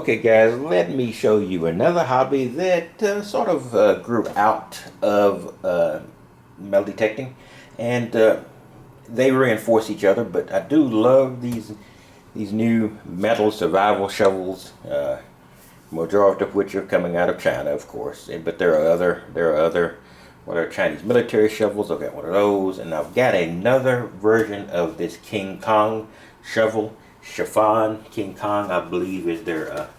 Okay guys, let me show you another hobby that sort of grew out of metal detecting, and they reinforce each other. But I do love these new metal survival shovels, majority of which are coming out of China, of course. But there are other what are Chinese military shovels. I've got one of those, and I've got another version of this King Kong shovel. Chafon King Kong, I believe, is their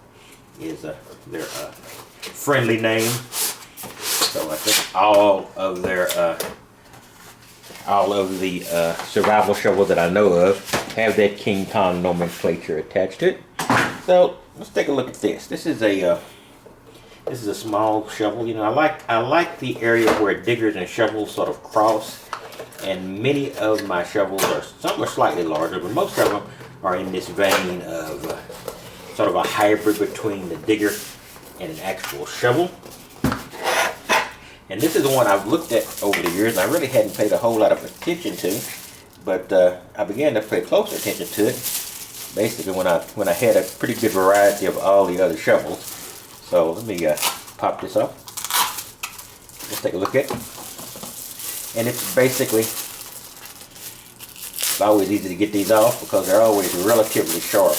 friendly name. So I think all of the survival shovels that I know of have that King Kong nomenclature attached to it. So let's take a look at this. This is a small shovel. You know, I like the area where diggers and shovels sort of cross. And many of my shovels some are slightly larger, but most of them are in this vein of sort of a hybrid between the digger and an actual shovel. And this is the one I've looked at over the years, and I really hadn't paid a whole lot of attention to, but I began to pay closer attention to it basically when I had a pretty good variety of all the other shovels. So let me pop this up. Let's take a look at it. And it's basically, it's always easy to get these off because they're always relatively sharp.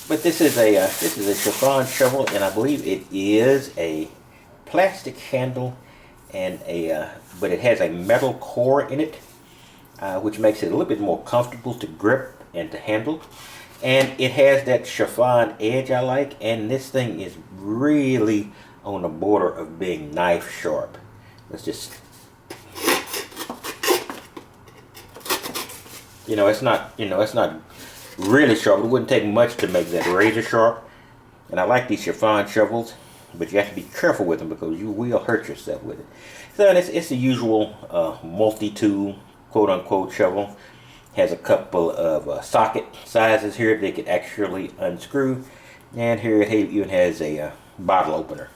But this is a Chafon shovel, and I believe it is a plastic handle and but it has a metal core in it, which makes it a little bit more comfortable to grip and to handle. And it has that chiffon edge I like, and this thing is really on the border of being knife sharp. Let's just, it's not really sharp. It wouldn't take much to make that razor sharp. And I like these chiffon shovels, but you have to be careful with them because you will hurt yourself with it. So it's the usual multi-tool, quote-unquote, shovel. Has a couple of socket sizes here that could actually unscrew. And here it even has a bottle opener.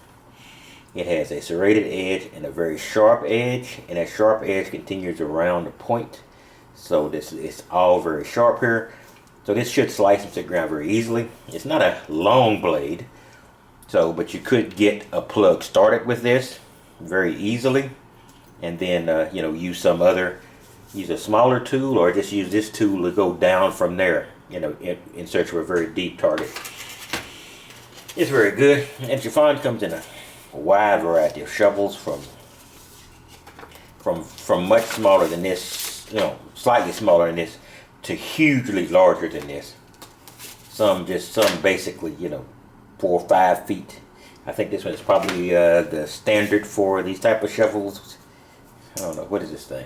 It has a serrated edge and a very sharp edge, and that sharp edge continues around the point. So this is all very sharp here. So this should slice into the ground very easily. It's not a long blade, but you could get a plug started with this very easily, and then use a smaller tool, or just use this tool to go down from there, in search of a very deep target. It's very good, and Chafon comes in a wide variety of shovels from much smaller than this, slightly smaller than this, to hugely larger than this. Some basically 4 or 5 feet. I think this one is probably the standard for these type of shovels. I don't know, what is this thing?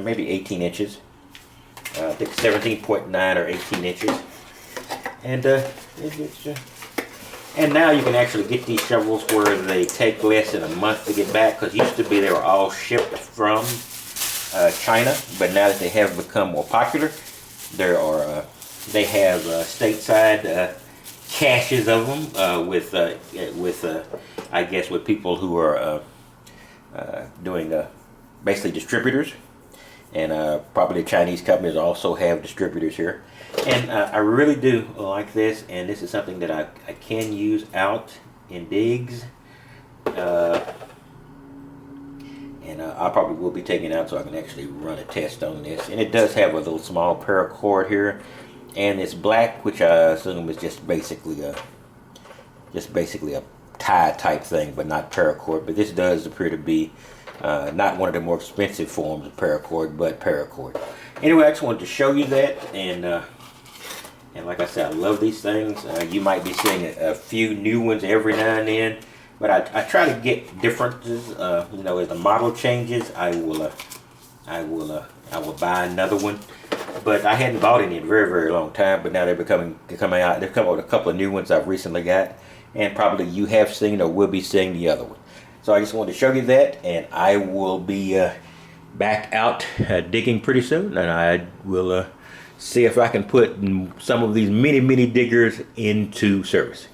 Maybe 18 inches. I think 17.9 or 18 inches. And and now you can actually get these shovels where they take less than a month to get back, because used to be they were all shipped from China, but now that they have become more popular, they have stateside caches of them with I guess with people who are doing basically distributors, and probably the Chinese companies also have distributors here. And I really do like this, and this is something that I can use out in digs, and I probably will be taking it out so I can actually run a test on this. And it does have a little small paracord here, and it's black, which I assume is just basically a tie type thing, but not paracord. But this does appear to be not one of the more expensive forms of paracord, but paracord. Anyway, I just wanted to show you that, and like I said, I love these things. You might be seeing a few new ones every now and then, but I try to get differences. As the model changes, I will buy another one. But I hadn't bought any in a very, very long time. But now they're coming out. They've come out with a couple of new ones I've recently got, and probably you have seen or will be seeing the other one. So I just wanted to show you that, and I will be back out digging pretty soon, and I will see if I can put some of these mini diggers into service.